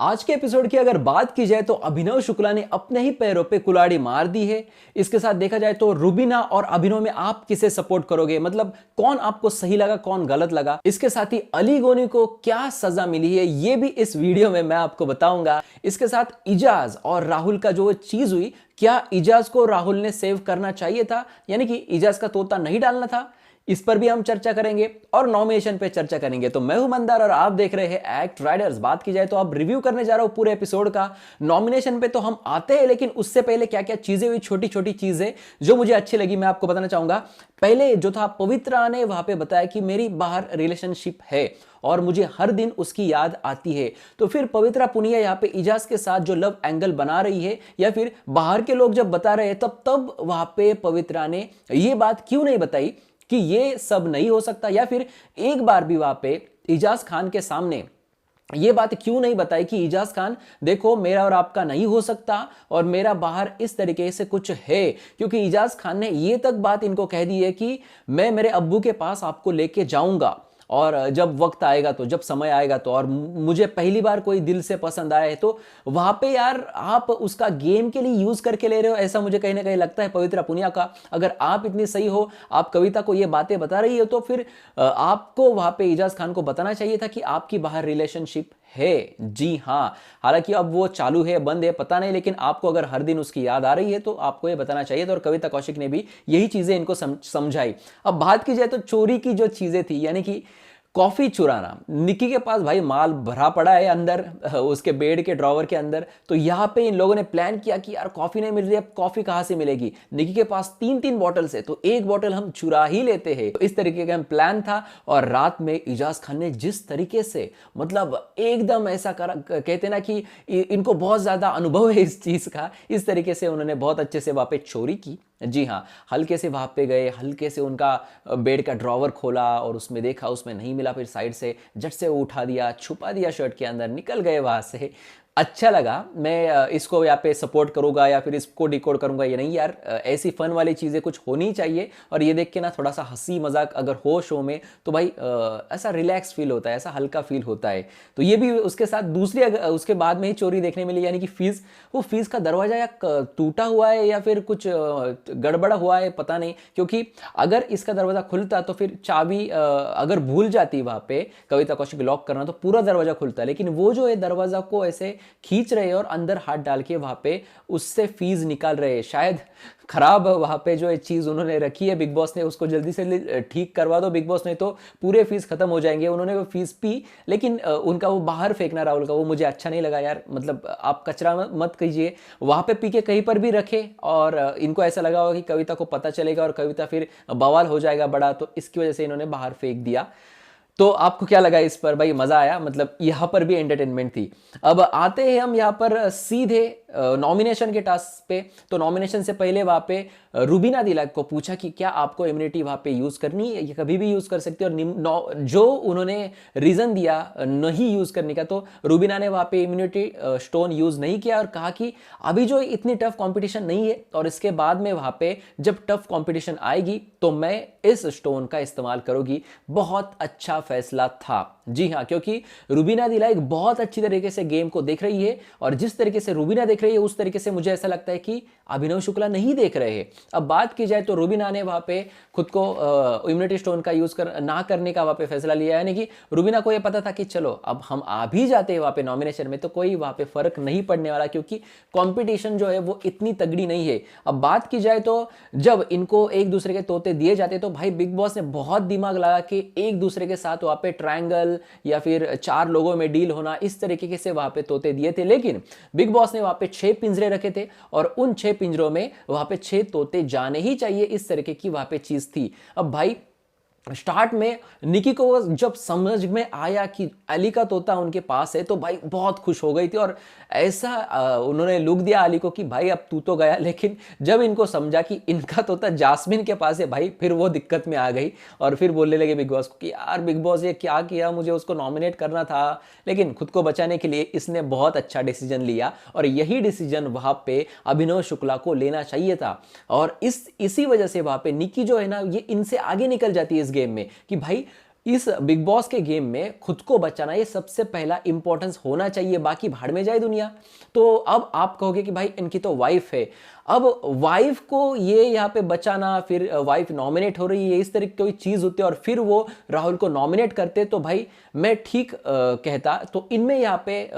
आज के एपिसोड की अगर बात की जाए तो अभिनव शुक्ला ने अपने ही पैरों पे कुल्हाड़ी मार दी है। इसके साथ देखा जाए तो रुबीना और अभिनव में आप किसे सपोर्ट करोगे, मतलब कौन आपको सही लगा कौन गलत लगा। इसके साथ ही अली गोनी को क्या सजा मिली है ये भी इस वीडियो में मैं आपको बताऊंगा। इसके साथ इजाज और राहुल का जो चीज हुई, क्या इजाज को राहुल ने सेव करना चाहिए था, यानी कि इजाज का तोता नहीं डालना था, इस पर भी हम चर्चा करेंगे और नॉमिनेशन पे चर्चा करेंगे। तो मैं हूं मंदार और आप देख रहे हैं एक्ट राइडर्स। बात की जाए तो अब रिव्यू करने जा रहा हूं पूरे एपिसोड का। नॉमिनेशन पे तो हम आते हैं, लेकिन उससे पहले क्या क्या चीजें हुई, छोटी छोटी चीजें जो मुझे अच्छी लगी मैं आपको बताना चाहूंगा। पहले जो था, पवित्रा ने वहां पे बताया कि मेरी बाहर रिलेशनशिप है और मुझे हर दिन उसकी याद आती है। तो फिर पवित्रा पुनिया यहाँ पे इजाज के साथ जो लव एंगल बना रही है, या फिर बाहर के लोग जब बता रहे हैं तब वहां पे पवित्रा ने ये बात क्यों नहीं बताई कि ये सब नहीं हो सकता, या फिर एक बार भी वहां पे इजाज खान के सामने ये बात क्यों नहीं बताई कि इजाज खान देखो मेरा और आपका नहीं हो सकता और मेरा बाहर इस तरीके से कुछ है। क्योंकि इजाज खान ने ये तक बात इनको कह दी है कि मैं मेरे अब्बू के पास आपको लेके जाऊंगा और जब वक्त आएगा तो, जब समय आएगा तो, और मुझे पहली बार कोई दिल से पसंद आया है तो वहां पे यार आप उसका गेम के लिए यूज करके ले रहे हो, ऐसा मुझे कहीं ना कहीं लगता है पवित्रा पुनिया का। अगर आप इतनी सही हो, आप कविता को ये बातें बता रही हो, तो फिर आपको वहां पे इजाज खान को बताना चाहिए था कि आपकी बाहर रिलेशनशिप है। जी हाँ, हालांकि अब वो चालू है बंद है पता नहीं, लेकिन आपको अगर हर दिन उसकी याद आ रही है तो आपको ये बताना चाहिए था। और कविता कौशिक ने भी यही चीजें इनको समझाई। अब बात की जाए तो चोरी की जो चीजें थी, यानी कि कॉफी चुराना। निकी के पास भाई माल भरा पड़ा है अंदर उसके बेड के ड्रॉवर के अंदर, तो यहाँ पे इन लोगों ने प्लान किया कि यार कॉफी नहीं मिल रही, अब कॉफी कहाँ से मिलेगी। निकी के पास तीन तीन बॉटल्स है तो एक बॉटल हम चुरा ही लेते हैं। तो इस तरीके का प्लान था। और रात में इजाज खान ने जिस तरीके से, मतलब एकदम ऐसा करा, कहते ना कि इनको बहुत ज्यादा अनुभव है इस चीज का, इस तरीके से उन्होंने बहुत अच्छे से वहां पे चोरी की। जी हाँ, हल्के से वहां पे गए, हल्के से उनका बेड का ड्रॉवर खोला और उसमें देखा, उसमें नहीं मिला, फिर साइड से झट से उठा दिया, छुपा दिया शर्ट के अंदर, निकल गए वहां से। अच्छा लगा। मैं इसको यहाँ पे सपोर्ट करूंगा या फिर इसको डिकोड करूंगा ये नहीं यार, ऐसी फन वाली चीजें कुछ होनी चाहिए। और ये देख के ना थोड़ा सा हंसी मजाक अगर हो शो में तो भाई ऐसा रिलैक्स फील होता है, ऐसा हल्का फील होता है। तो ये भी उसके साथ दूसरी उसके बाद में ही चोरी देखने मिली, यानी कि फीस, वो फीस का दरवाजा या टूटा हुआ है या फिर कुछ गड़बड़ा हुआ है पता नहीं। क्योंकि अगर इसका दरवाजा खुलता तो फिर चाबी अगर भूल जाती वहां पे कविता कौशिक लॉक करना तो पूरा दरवाजा खुलता, लेकिन वो जो है दरवाजा को ऐसे खींच रहे हैं और अंदर हाथ डाल के वहां पे उससे फीस निकाल रहे हैं। शायद खराब वहां पे जो चीज उन्होंने रखी है बिग बॉस ने, उसको जल्दी से ठीक करवा दो बिग बॉस, नहीं तो पूरे फीस खत्म हो जाएंगे। उन्होंने वो फीस पी, लेकिन उनका वो बाहर फेंकना राहुल का, वो मुझे अच्छा नहीं लगा यार। मतलब आप कचरा मत कीजिए, वहां पे पी के कहीं पर भी रखे और इनको ऐसा लगा होगा कि कविता को पता चलेगा और कविता फिर बवाल हो जाएगा बड़ा, तो इसकी वजह से इन्होंने बाहर फेंक दिया। तो आपको क्या लगा इस पर? भाई मजा आया, मतलब यहां पर भी एंटरटेनमेंट थी। अब आते हैं हम यहां पर सीधे नॉमिनेशन के टास्क पे। तो नॉमिनेशन से पहले वहां पे रुबीना दिलक को पूछा कि क्या आपको इम्यूनिटी वहां पे यूज करनी है, ये कभी भी यूज कर सकते हो। और जो उन्होंने रीजन दिया नहीं यूज करने का, तो रुबीना ने वहां पे इम्यूनिटी स्टोन यूज नहीं किया और कहा कि अभी जो इतनी टफ कंपटीशन नहीं है और इसके बाद में वहां पे जब टफ कंपटीशन आएगी तो मैं इस स्टोन का इस्तेमाल करूंगी। बहुत अच्छा फैसला था। जी हाँ, क्योंकि रुबीना दिलक बहुत अच्छी तरीके से गेम को देख रही है और जिस तरीके से रुबीना देख रही है उस तरीके से मुझे ऐसा लगता है कि अभिनव शुक्ला नहीं देख रहे हैं। अब बात की जाए तो रुबीना ने वहां पे खुद को इम्यूनिटी स्टोन का यूज ना करने का वहां पे फैसला लिया, यानी कि रुबीना को यह पता था कि चलो अब हम आ भी जाते हैं वहां पे नॉमिनेशन में तो कोई वहां पे फर्क नहीं पड़ने वाला, क्योंकि कंपटीशन जो है वो इतनी तगड़ी नहीं है। अब बात की जाए तो जब इनको एक दूसरे के तोते दिए जाते तो भाई बिग बॉस ने बहुत दिमाग लगा के एक दूसरे के साथ वहां पे ट्रायंगल या फिर चार लोगों में डील होना, इस तरीके से वहां पे तोते दिए थे। लेकिन बिग बॉस ने वहां पे 6 पिंजरे रखे थे और उन 6 पिंजरों में वहां पे 6 तोते जाने ही चाहिए, इस तरीके की वहां पे चीज थी। अब भाई स्टार्ट में निकी को जब समझ में आया कि अली का तोता उनके पास है तो भाई बहुत खुश हो गई थी और ऐसा उन्होंने लुक दिया अली को कि भाई अब तू तो गया। लेकिन जब इनको समझा कि इनका तोता जास्मिन के पास है भाई, फिर वो दिक्कत में आ गई और फिर बोलने लगे बिग बॉस को कि यार बिग बॉस ये क्या किया, मुझे उसको नॉमिनेट करना था। लेकिन खुद को बचाने के लिए इसने बहुत अच्छा डिसीजन लिया और यही डिसीजन वहां पे अभिनव शुक्ला को लेना चाहिए था। और इसी वजह से वहां पे निकी जो है ना, ये इनसे आगे निकल जाती है इस गेम में कि भाई इस बिग बॉस के गेम में खुद को बचाना ये सबसे पहला इंपॉर्टेंस होना चाहिए, बाकी भाड़ में जाए दुनिया। तो अब आप कहोगे कि भाई इनकी तो वाइफ है, अब वाइफ को ये यहाँ पे बचाना, फिर वाइफ नॉमिनेट हो रही है, इस तरह की कोई चीज होती है और फिर वो राहुल को नॉमिनेट करते, तो भाई मैं ठीक कहता। तो इनमें यहाँ पे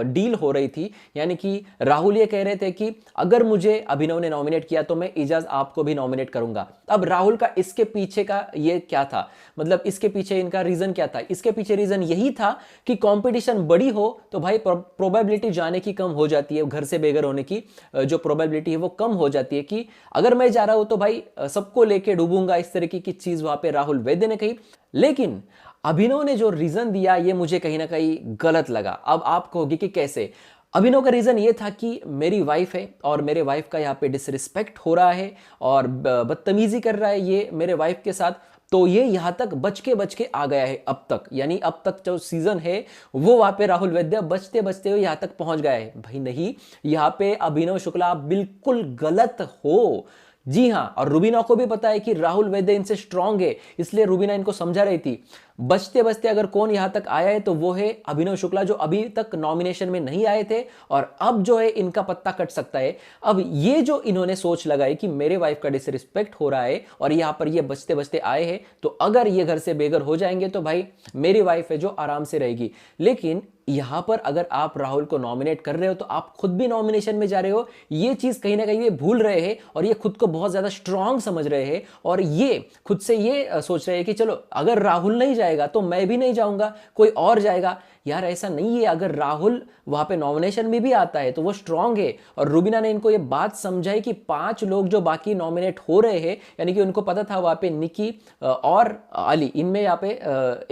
डील हो रही थी, यानी कि राहुल ये कह रहे थे कि अगर मुझे अभिनव ने नॉमिनेट किया तो मैं इजाज आपको भी नॉमिनेट करूंगा। अब राहुल का इसके पीछे का ये क्या था, मतलब इसके पीछे इनका रीजन क्या था? इसके पीछे रीजन यही था कि कंपटीशन बड़ी हो तो भाई प्रोबेबिलिटी जाने की कम हो जाती है, घर से बेघर होने की जो प्रोबेबिलिटी है वो कम हो जाती है, कि अगर मैं जा रहा हूं तो भाई सबको लेके डूबूंगा, इस तरीके की चीज वहां पे राहुल वैद्य ने कही। लेकिन अभिनव ने जो रीजन दिया ये मुझे कहीं ना कहीं गलत लगा। अब आप कहोगे कि कैसे? अभिनव का रीजन ये था कि मेरी वाइफ है और मेरे वाइफ का यहाँ पे डिसरिस्पेक्ट हो रहा है और बदतमीजी कर रहा है ये मेरे वाइफ के साथ, तो ये यहां तक बच के आ गया है अब तक, यानी अब तक जो सीजन है वो वहां पे राहुल वैद्य बचते बचते हुए यहां तक पहुंच गया है। भाई नहीं, यहां पे अभिनव शुक्ला बिल्कुल गलत हो। जी हां, और रुबीना को भी पता है कि राहुल वैद्य इनसे स्ट्रांग है, इसलिए रुबीना इनको समझा रही थी। बचते बचते अगर कौन यहां तक आया है तो वो है अभिनव शुक्ला, जो अभी तक नॉमिनेशन में नहीं आए थे और अब जो है इनका पत्ता कट सकता है। अब ये जो इन्होंने सोच लगाई कि मेरे वाइफ का डिसरिस्पेक्ट हो रहा है और यहां पर ये बचते बचते आए हैं, तो अगर ये घर से बेघर हो जाएंगे तो भाई मेरी वाइफ है जो आराम से रहेगी। लेकिन यहां पर अगर आप राहुल को नॉमिनेट कर रहे हो तो आप खुद भी नॉमिनेशन में जा रहे हो, ये चीज कहीं ना कहीं ये भूल रहे हैं और ये खुद को बहुत ज्यादा स्ट्रांग समझ रहे हैं और ये खुद से ये सोच रहे हैं कि चलो अगर राहुल नहीं जाएगा तो मैं भी नहीं जाऊंगा, कोई और जाएगा। यार ऐसा नहीं है, अगर राहुल वहां पे नॉमिनेशन में भी आता है तो वो स्ट्रांग है। और रुबीना ने इनको ये बात समझाई कि 5 लोग जो बाकी नॉमिनेट हो रहे हैं, यानी कि उनको पता था वहां पे निकी और अली इनमें यहाँ पे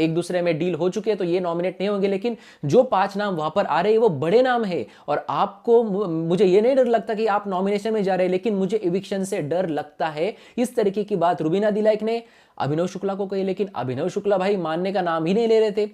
एक दूसरे में डील हो चुके हैं, तो ये नॉमिनेट नहीं होंगे, लेकिन जो 5 नाम वहां पर आ रहे हैं वो बड़े नाम है। और आपको, मुझे ये नहीं डर लगता कि आप नॉमिनेशन में जा रहे हैं, लेकिन मुझे इविक्शन से डर लगता है। इस तरीके की बात रुबीना दिलाइक ने अभिनव शुक्ला को कही, लेकिन अभिनव शुक्ला भाई मानने का नाम ही नहीं ले रहे थे।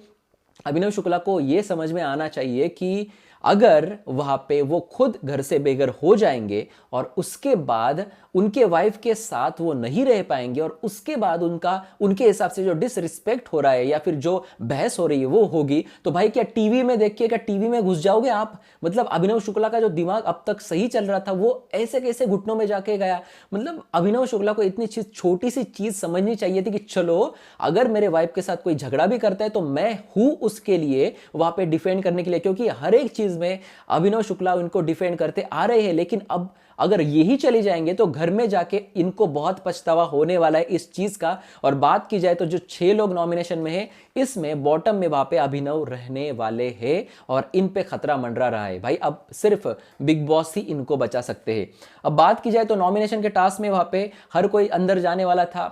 अभिनव शुक्ला को यह समझ में आना चाहिए कि अगर वहां पे वो खुद घर से बेघर हो जाएंगे और उसके बाद उनके वाइफ के साथ वो नहीं रह पाएंगे और उसके बाद उनके हिसाब से जो डिसरिस्पेक्ट हो रहा है या फिर जो बहस हो रही है वो होगी, तो भाई क्या टीवी में देख के क्या टीवी में घुस जाओगे आप? मतलब अभिनव शुक्ला का जो दिमाग अब तक सही चल रहा था वो ऐसे कैसे घुटनों में जाके गया? मतलब अभिनव शुक्ला को इतनी छोटी सी चीज समझनी चाहिए थी कि चलो अगर मेरे वाइफ के साथ कोई झगड़ा भी करता है तो मैं हूं उसके लिए वहां पे डिफेंड करने के लिए, क्योंकि हर एक चीज में अभिनव शुक्ला उनको डिफेंड करते आ रहे हैं। लेकिन अब अगर यही चले जाएंगे तो घर में जाके इनको बहुत पछतावा होने वाला है इस चीज का। और बात की जाए तो जो 6 लोग नॉमिनेशन में है, इसमें बॉटम में वहां पे अभिनव रहने वाले हैं और इन पे खतरा मंडरा रहा है। भाई अब सिर्फ बिग बॉस ही इनको बचा सकते हैं। अब बात की जाए तो नॉमिनेशन के टास्क में वहां पे हर कोई अंदर जाने वाला था,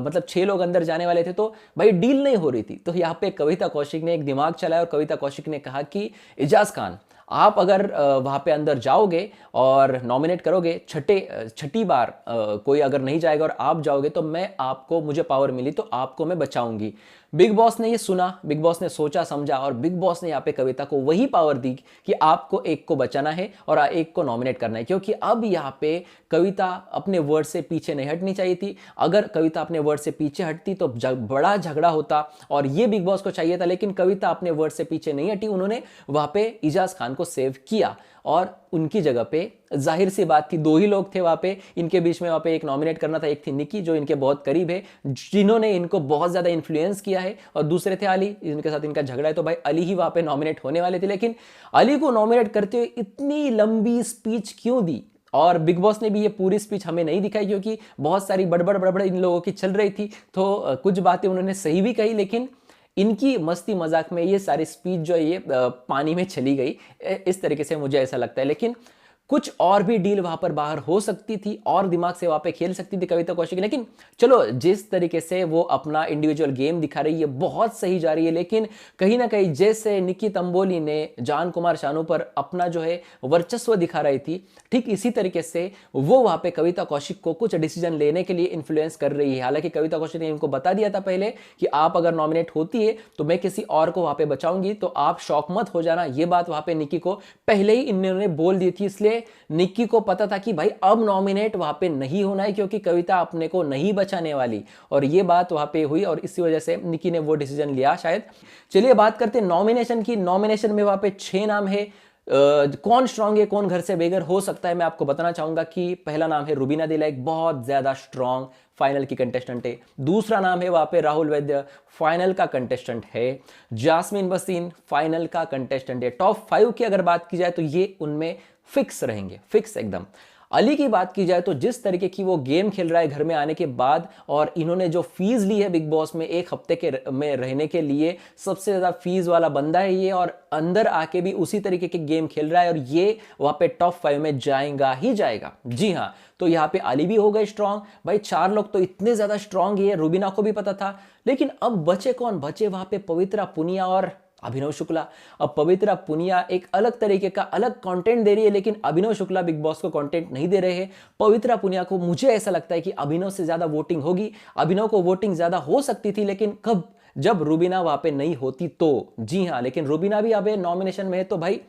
मतलब 6 लोग अंदर जाने वाले थे, तो भाई डील नहीं हो रही थी। तो यहाँ पे कविता कौशिक ने एक दिमाग चलाया और कविता कौशिक ने कहा कि इजाज खान, आप अगर वहां पे अंदर जाओगे और नॉमिनेट करोगे, छठी बार कोई अगर नहीं जाएगा और आप जाओगे तो मैं आपको, मुझे पावर मिली तो आपको मैं बचाऊंगी। बिग बॉस ने ये सुना, बिग बॉस ने सोचा समझा और बिग बॉस ने यहाँ पे कविता को वही पावर दी कि आपको एक को बचाना है और एक को नॉमिनेट करना है, क्योंकि अब यहाँ पे कविता अपने वर्ड से पीछे नहीं हटनी चाहिए थी। अगर कविता अपने वर्ड से पीछे हटती तो बड़ा झगड़ा होता और ये बिग बॉस को चाहिए था, लेकिन कविता अपने वर्ड से पीछे नहीं हटी। उन्होंने वहां पे इजाज खान को सेव किया और उनकी जगह पे जाहिर सी बात थी 2 ही लोग थे वहां पे, इनके बीच में वहां पे एक नॉमिनेट करना था। एक थी निकी जो इनके बहुत करीब है, जिन्होंने इनको बहुत ज्यादा इन्फ्लुएंस किया है, और दूसरे थे अली जिनके साथ इनका झगड़ा है। तो भाई अली ही वहां पे नॉमिनेट होने वाले थे, लेकिन अली को नॉमिनेट करते हुए इतनी लंबी स्पीच क्यों दी? और बिग बॉस ने भी ये पूरी स्पीच हमें नहीं दिखाई, क्योंकि बहुत सारी बड़बड़ इन लोगों की चल रही थी, तो कुछ बातें उन्होंने सही भी कही, लेकिन इनकी मस्ती मजाक में ये सारी स्पीच जो है ये पानी में चली गई, इस तरीके से मुझे ऐसा लगता है। लेकिन कुछ और भी डील वहां पर बाहर हो सकती थी और दिमाग से वहां पे खेल सकती थी कविता कौशिक, लेकिन चलो जिस तरीके से वो अपना इंडिविजुअल गेम दिखा रही है बहुत सही जा रही है। लेकिन कहीं ना कहीं जैसे निकी तंबोली ने जान कुमार शानू पर अपना जो है वर्चस्व दिखा रही थी, ठीक इसी तरीके से वो वहां पे कविता कौशिक को कुछ डिसीजन लेने के लिए इन्फ्लुएंस कर रही है। हालांकि कविता कौशिक ने इनको बता दिया था पहले कि आप अगर नॉमिनेट होती है तो मैं किसी और को वहां पे बचाऊंगी, तो आप शॉक मत हो जाना। ये बात वहां पे निकी को पहले ही इन्होंने बोल दी थी, इसलिए थे, निक्की को पता था कि भाई अब नॉमिनेट वहां पे नहीं होना है क्योंकि कविता अपने को नहीं बचाने वाली, और ये बात वहां पे हुई और इसी वजह से निक्की ने वो डिसीजन लिया शायद। चलिए बात करते हैं नॉमिनेशन की। नॉमिनेशन में वहां पे 6 नाम है। कौन स्ट्रांग है, कौन घर से बेघर हो सकता है, मैं आपको बताना चाहूंगा कि पहला नाम है रुबीना दिलैक, बहुत ज्यादा स्ट्रांग फाइनल की कंटेस्टेंट है। दूसरा नाम है वहां पे राहुल वैद्य, फाइनल का कंटेस्टेंट है। जास्मीन वसीम फाइनल का कंटेस्टेंट है। टॉप 5 की अगर बात की जाए तो ये उनमें फिक्स रहेंगे, फिक्स एकदम। अली की बात की जाए तो जिस तरीके की वो गेम खेल रहा है घर में आने के बाद, और इन्होंने जो फीस ली है बिग बॉस में एक हफ्ते के में रहने के लिए, सबसे ज्यादा फीस वाला बंदा है ये, और अंदर आके भी उसी तरीके के गेम खेल रहा है और ये वहां पे टॉप 5 में जाएगा ही जाएगा। जी हाँ, तो यहाँ पे अली भी हो गए स्ट्रांग। भाई 4 लोग तो इतने ज्यादा स्ट्रांग ही है, रुबीना को भी पता था। लेकिन अब बचे कौन? बचे वहां पे पवित्रा पुनिया और अभिनव शुक्ला। अब पवित्रा पुनिया एक अलग तरीके का अलग कंटेंट दे रही है, लेकिन अभिनव शुक्ला बिग बॉस को कंटेंट नहीं दे रहे हैं। पवित्रा पुनिया को मुझे ऐसा लगता है कि अभिनव से ज्यादा वोटिंग होगी, अभिनव को वोटिंग ज्यादा हो सकती थी, लेकिन कब? जब रुबीना वहां पे नहीं होती तो। जी हां, लेकिन रुबीना भी अब नॉमिनेशन में है, तो भाई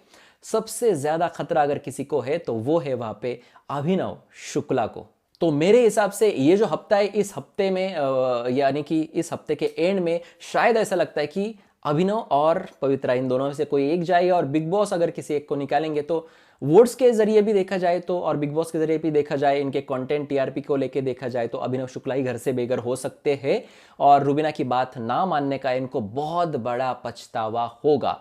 सबसे ज्यादा खतरा अगर किसी को है तो वो है वहां पे अभिनव शुक्ला को। तो मेरे हिसाब से ये जो हफ्ता है, इस हफ्ते में यानी कि इस हफ्ते के एंड में शायद ऐसा लगता है कि अभिनव और पवित्रा इन दोनों में से कोई एक जाएगा, और बिग बॉस अगर किसी एक को निकालेंगे तो वोट्स के जरिए भी देखा जाए तो, और बिग बॉस के जरिए भी देखा जाए, इनके कंटेंट टीआरपी को लेके देखा जाए तो अभिनव शुक्ला ही घर से बेघर हो सकते हैं, और रुबीना की बात ना मानने का इनको बहुत बड़ा पछतावा होगा।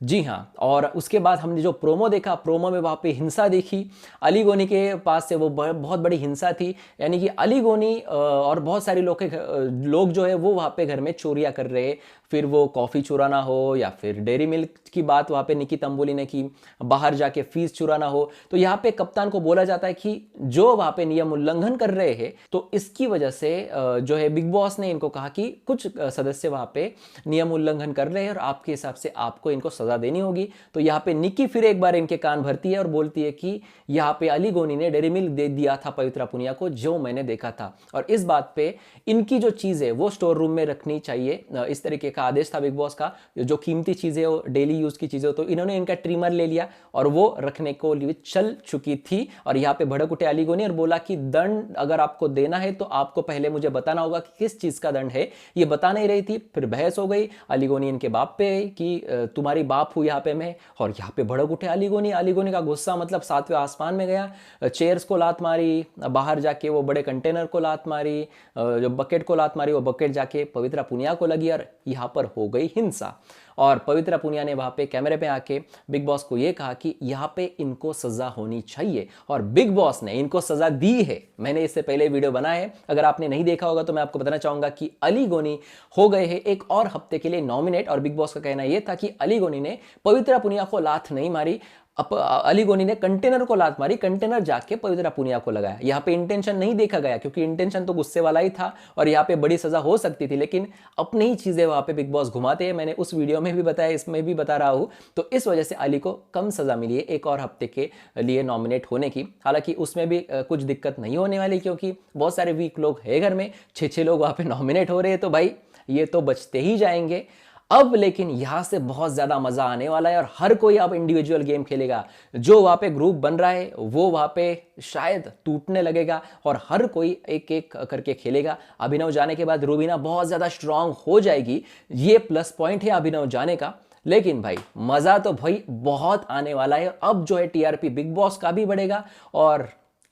जी हाँ, और उसके बाद हमने जो प्रोमो देखा, प्रोमो में वहाँ पे हिंसा देखी। अली गोनी के पास से वो बहुत बड़ी हिंसा थी, यानी कि अली गोनी और बहुत सारे लोग जो है वो वहाँ पे घर में चोरियाँ कर रहे हैं। फिर वो कॉफ़ी चुराना हो या फिर डेयरी मिल्क की बात वहाँ पे निकी तंबोली ने की, बाहर जाके फीस चुराना हो, तो यहाँ पे कप्तान को बोला जाता है कि जो वहाँ पे नियम उल्लंघन कर रहे हैं, तो इसकी वजह से जो है बिग बॉस ने इनको कहा कि कुछ सदस्य वहाँ पे नियम उल्लंघन कर रहे हैं और आपके हिसाब से आपको इनको सजा देनी होगी। तो यहाँ पे निकी फिर एक बार इनके कान भरती है और बोलती है कि यहाँ पे अली गोनी ने डेयरी मिल्क दे दिया था पवित्रा पुनिया को, जो मैंने देखा था, और इस बात पे इनकी जो चीज़ है वो स्टोर रूम में रखनी चाहिए। इस तरीके का आदेश था बिग बॉस का, जो कीमती चीज़ें हो, डेली यूज की चीज़ें हो, तो इन्होंने इनका ट्रिमर ले लिया और वो रखने को लिए चल चुकी थी। और यहाँ पे भड़क उठे अली गोनी और बोला कि दंड अगर आपको देना है तो आपको पहले मुझे बताना होगा कि किस चीज़ का दंड है। ये बता नहीं रही थी, फिर बहस हो गई। अली गोनी इनके बाप पे कि तुम्हारी बाप हूँ यहाँ पे मैं, और यहाँ पे भड़क उठे अली गोनी। अली गोनी का गुस्सा मतलब 7वें आसमान में गया, चेयर्स को लात मारी, बाहर जाके वो बड़े कंटेनर को लात मारी, जो बकेट को लात मारी, वो बकेट जाके पवित्रा पुनिया को लगी और यहाँ पर हो गई हिंसा। और पवित्रा पुनिया ने वहां पे कैमरे पे आके बिग बॉस को ये कहा कि यहाँ पे इनको सजा होनी चाहिए, और बिग बॉस ने इनको सजा दी है। मैंने इससे पहले वीडियो बनाया है, अगर आपने नहीं देखा होगा तो मैं आपको बताना चाहूंगा कि अली गोनी हो गए हैं एक और हफ्ते के लिए नॉमिनेट। और बिग बॉस का कहना यह था कि अली गोनी ने पवित्रा पुनिया को लात नहीं मारी, अली गोनी ने कंटेनर को लात मारी, कंटेनर जाके पवित्रा पुनिया को लगाया। यहाँ पे इंटेंशन नहीं देखा गया, क्योंकि इंटेंशन तो गुस्से वाला ही था और यहाँ पे बड़ी सजा हो सकती थी, लेकिन अपनी ही चीजें वहां पे बिग बॉस घुमाते हैं। मैंने उस वीडियो में भी बताया, इसमें भी बता रहा हूं। तो इस वजह से अली को कम सजा मिली है एक और हफ्ते के लिए नॉमिनेट होने की। हालांकि उसमें भी कुछ दिक्कत नहीं होने वाली, क्योंकि बहुत सारे वीक लोग है घर में, 6 लोग वहां पे नॉमिनेट हो रहे हैं, तो भाई ये तो बचते ही जाएंगे। अब लेकिन यहां से बहुत ज्यादा मजा आने वाला है और हर कोई अब इंडिविजुअल गेम खेलेगा। जो वहां पे ग्रुप बन रहा है वो वहां पे शायद टूटने लगेगा और हर कोई एक एक करके खेलेगा। अभिनव जाने के बाद रुबीना बहुत ज्यादा स्ट्रांग हो जाएगी, ये प्लस पॉइंट है अभिनव जाने का। लेकिन भाई मजा तो भाई बहुत आने वाला है। अब जो है टीआरपी बिग बॉस का भी बढ़ेगा और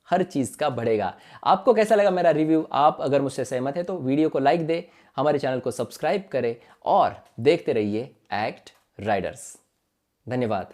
हर चीज का बढ़ेगा। आपको कैसा लगा मेरा रिव्यू? आप अगर मुझसे सहमत है तो वीडियो को लाइक दे, हमारे चैनल को सब्सक्राइब करें और देखते रहिए एक्ट राइडर्स। धन्यवाद।